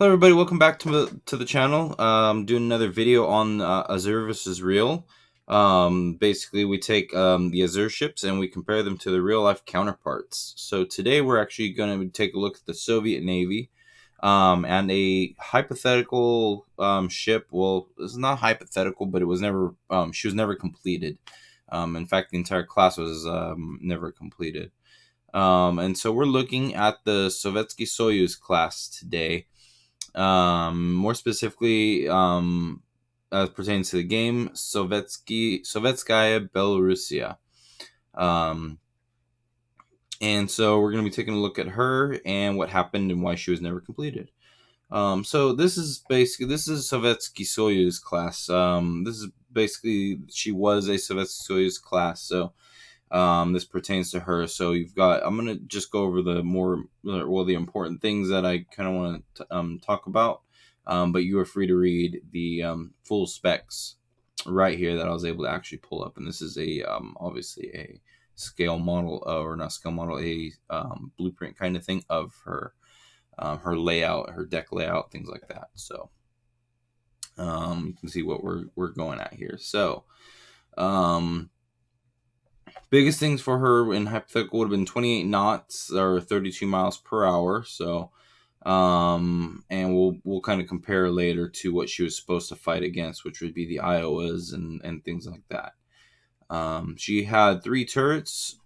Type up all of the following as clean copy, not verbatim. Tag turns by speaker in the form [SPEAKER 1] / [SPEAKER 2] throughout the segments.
[SPEAKER 1] Hello everybody, welcome back to the channel. Doing another video on Azur versus real. Basically, we take the Azur ships and we compare them to the real life counterparts. So today we're actually going to take a look at the Soviet Navy and a hypothetical ship. Well, it's not hypothetical, but it was never. She was never completed. In fact, the entire class was never completed. And so we're looking at the Sovetski Soyuz class today. More specifically, as pertains to the game, Sovetskaya Belorussia. Um, and so we're going to be taking a look at her and what happened and why she was never completed. So this is Sovetski Soyuz class. This is basically she was a Sovetski Soyuz class. So this pertains to her. So I'm gonna just go over the important things that I kind of want to talk about. But you are free to read the full specs right here that I was able to actually pull up. And this is obviously a scale model, or not scale model, a blueprint kind of thing of her layout, her deck layout, things like that. So you can see what we're going at here. So biggest things for her in hypothetical would have been 28 knots or 32 miles per hour. So and we'll kind of compare later to what she was supposed to fight against, which would be the Iowas and things like that. She had 3 turrets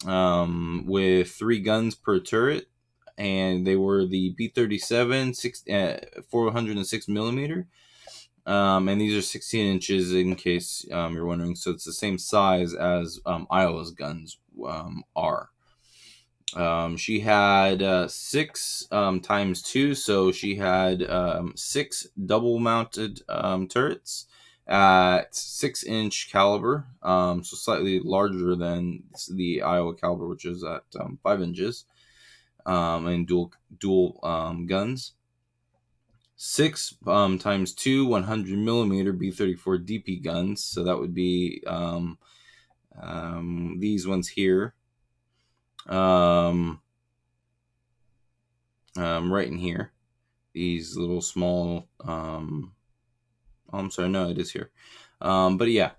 [SPEAKER 1] with 3 guns per turret, and they were the B-37 406 millimeter. And these are 16 inches in case you're wondering. So it's the same size as Iowa's guns are. She had 6 times 2, so she had 6 double-mounted turrets at 6-inch caliber, so slightly larger than the Iowa caliber, which is at 5 inches, and dual guns. 6 times 2 100 millimeter B-34 DP guns, so that would be these ones here. Right in here, these little small I'm sorry, no, it is here. But yeah,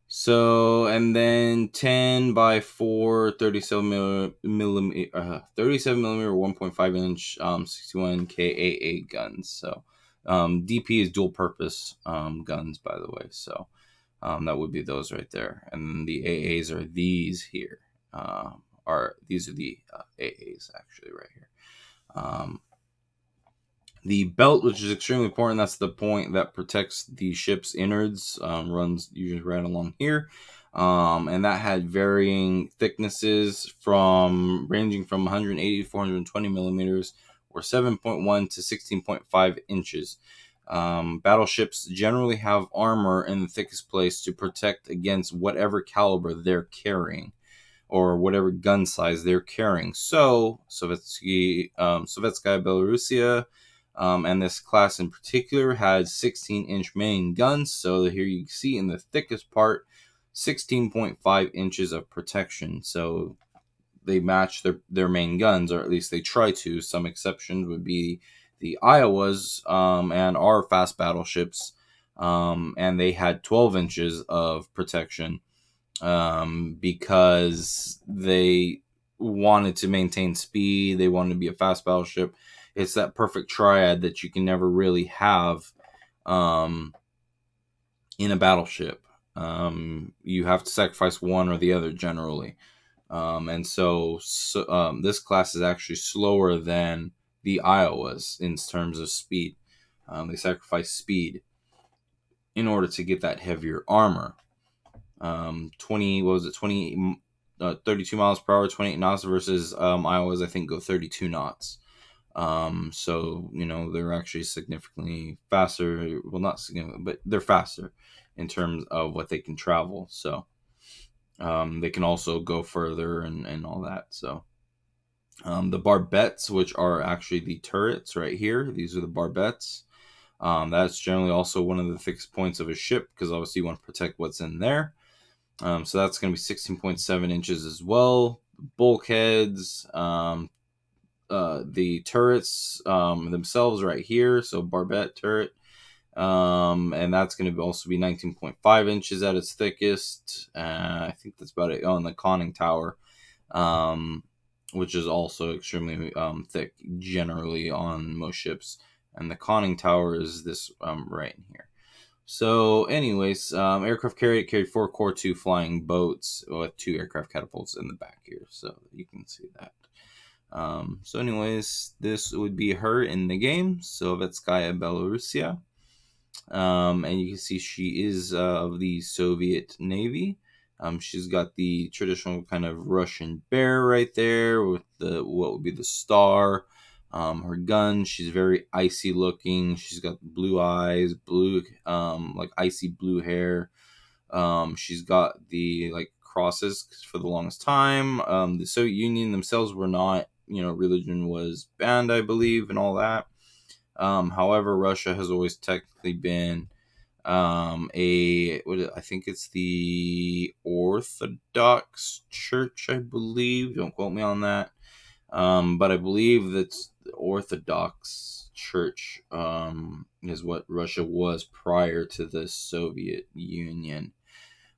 [SPEAKER 1] so and then 10 by 4 37 millimeter 1.5 inch 61 KAA guns. So DP is dual purpose guns, by the way. So that would be those right there, and the AAs are these here. These are the AAs actually right here. The belt, which is extremely important, that's the point that protects the ship's innards, runs usually right along here. And that had varying thicknesses ranging from 180 to 420 millimeters, or 7.1 to 16.5 inches. Battleships generally have armor in the thickest place to protect against whatever caliber they're carrying, or whatever gun size they're carrying. So Sovetskaya Belorussia, and this class in particular had 16-inch main guns. So here you see in the thickest part, 16.5 inches of protection. So they match their main guns, or at least they try to. Some exceptions would be the Iowas and our fast battleships, and they had 12 inches of protection because they wanted to maintain speed. They wanted to be a fast battleship. It's that perfect triad that you can never really have in a battleship. You have to sacrifice one or the other generally. And so this class is actually slower than the Iowas in terms of speed. They sacrifice speed in order to get that heavier armor. 32 miles per hour, 28 knots versus Iowa's, I think, go 32 knots. So they're actually significantly faster. Well, not significant, but they're faster in terms of what they can travel. So they can also go further and all that. So the barbettes, which are actually the turrets right here, these are the barbettes. That's generally also one of the thickest points of a ship, because obviously you want to protect what's in there. So that's going to be 16.7 inches as well. Bulkheads, the turrets themselves right here. So barbette turret. And that's going to also be 19.5 inches at its thickest. I think that's about it on the conning tower, which is also extremely thick generally on most ships. And the conning tower is this right in here. So, anyways, aircraft carried 4 Core 2 flying boats with 2 aircraft catapults in the back here, so you can see that. So, anyways, this would be her in the game, Sovetskaya Belorussia. And you can see she is of the Soviet Navy. She's got the traditional kind of Russian bear right there with the what would be the star. Her gun, she's very icy looking. She's got blue eyes, blue like icy blue hair. She's got the like crosses for the longest time. The Soviet Union themselves were not, religion was banned, I believe, and all that. However, Russia has always technically been I think it's the Orthodox Church, I believe. Don't quote me on that. But I believe that's the Orthodox Church is what Russia was prior to the Soviet Union.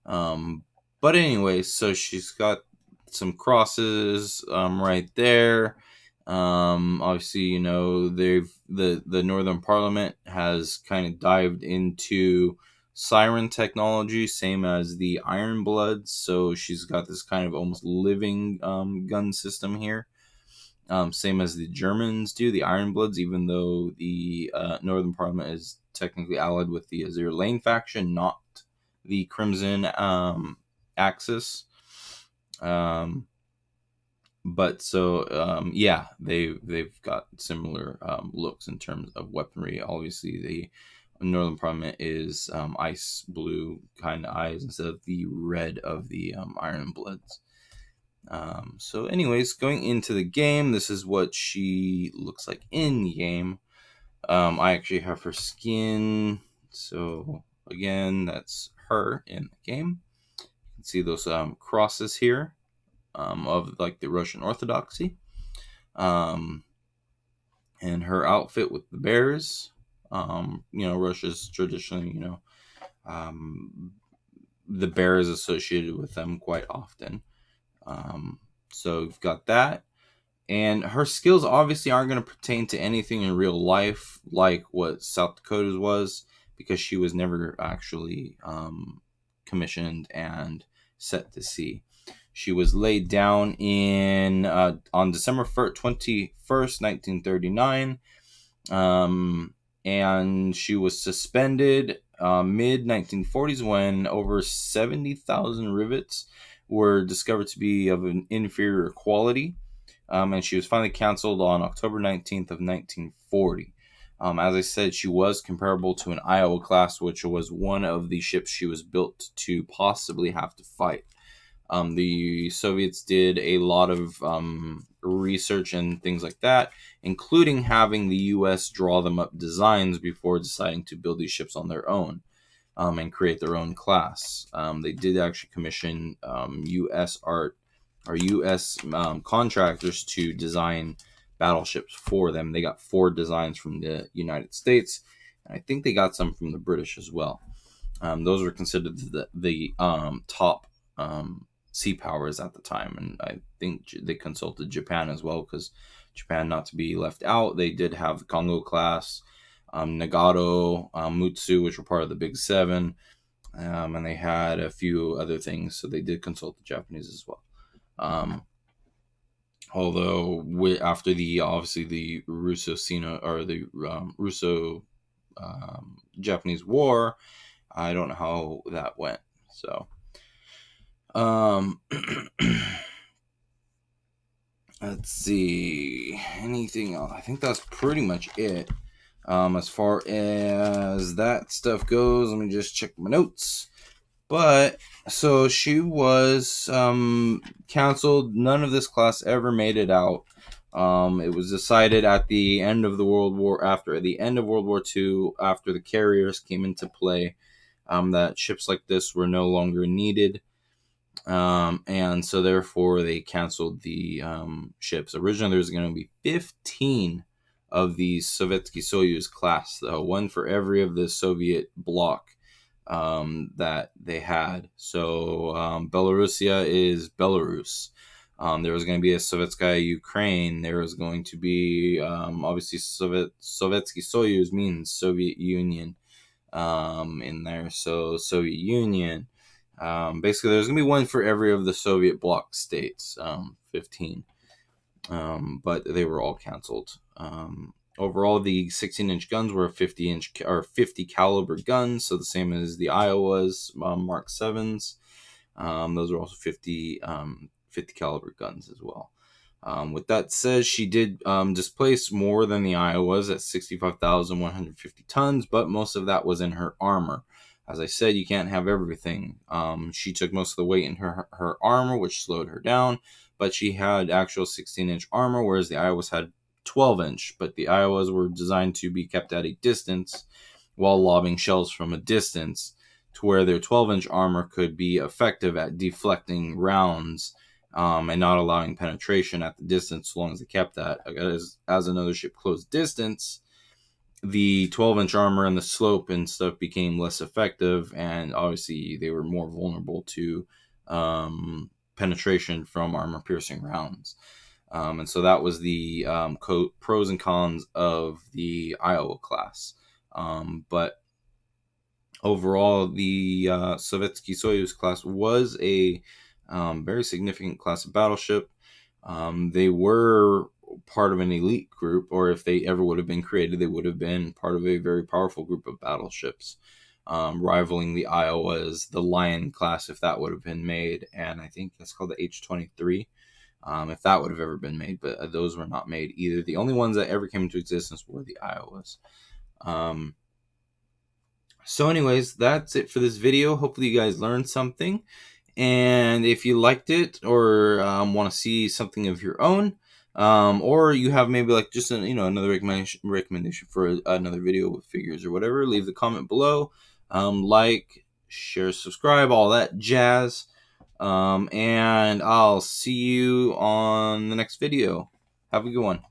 [SPEAKER 1] But anyway, so she's got some crosses right there. Obviously, the Northern Parliament has kind of dived into siren technology, same as the Iron Bloods. So she's got this kind of almost living gun system here. Same as the Germans do, the Iron Bloods, even though the Northern Parliament is technically allied with the Azur Lane faction, not the Crimson Axis. But so yeah, they've got similar looks in terms of weaponry. Obviously, the Northern Parliament is ice blue kind of eyes instead of the red of the Iron Bloods. So anyways, going into the game, this is what she looks like in the game. I actually have her skin. So again, that's her in the game. You can see those crosses here of like the Russian Orthodoxy. And her outfit with the bears. Russia's traditionally, the bear is associated with them quite often. So you've got that. And her skills obviously aren't going to pertain to anything in real life like what South Dakota's was, because she was never actually commissioned and set to sea. She was laid down on December 21st, 1939, and she was suspended mid-1940s when over 70,000 rivets were discovered to be of an inferior quality. And she was finally canceled on October 19th of 1940. As I said, she was comparable to an Iowa class, which was one of the ships she was built to possibly have to fight. The Soviets did a lot of research and things like that, including having the U.S. draw them up designs before deciding to build these ships on their own and create their own class. They did actually commission U.S. art or U.S. Contractors to design battleships for them. They got 4 designs from the United States, and I think they got some from the British as well. Those were considered the top sea powers at the time, and I think they consulted Japan as well, because Japan, not to be left out, they did have the Kongo class, Nagato, Mutsu, which were part of the Big Seven, and they had a few other things, so they did consult the Japanese as well. Although after obviously the Russo-Sino or the Russo Japanese War, I don't know how that went. So let's see, anything else? I think that's pretty much it. As far as that stuff goes, let me just check my notes. But so she was canceled. None of this class ever made it out. It was decided at the end of the World War, after the end of World War II, after the carriers came into play, that ships like this were no longer needed. And so therefore they canceled the ships. Originally, there was going to be 15 of these Sovetskaya Soyuz class, though, one for every of the Soviet bloc that they had. So Belorussia is Belarus. There was going to be a Sovetskaya Ukraine. There was going to be obviously Sovetskaya Soyuz means Soviet Union in there. So Soviet Union. Basically, there's going to be one for every of the Soviet bloc states, 15. But they were all canceled. Overall, the 16-inch guns were 50-inch or 50 caliber guns, so the same as the Iowas Mark 7s. Those are also 50 caliber guns as well. With that said, she did displace more than the Iowas at 65,150 tons, but most of that was in her armor. As I said, you can't have everything. She took most of the weight in her armor, which slowed her down, but she had actual 16-inch armor, whereas the Iowas had 12-inch, but the Iowas were designed to be kept at a distance while lobbing shells from a distance, to where their 12-inch armor could be effective at deflecting rounds and not allowing penetration at the distance, so long as they kept that. As another ship closed distance, the 12-inch armor and the slope and stuff became less effective, and obviously they were more vulnerable to penetration from armor-piercing rounds. And so that was the pros and cons of the Iowa class. But overall, the Sovetskaya Soyuz class was a very significant class of battleship. They were part of an elite group, or if they ever would have been created, they would have been part of a very powerful group of battleships, rivaling the Iowas, the Lion class, if that would have been made, and I think that's called the H-23, if that would have ever been made, but those were not made either. The only ones that ever came into existence were the Iowas. So anyways, that's it for this video. Hopefully you guys learned something. And if you liked it, or want to see something of your own, or you have maybe like just another recommendation for another video with figures or whatever, leave the comment below. Like, share, subscribe, all that jazz. And I'll see you on the next video. Have a good one.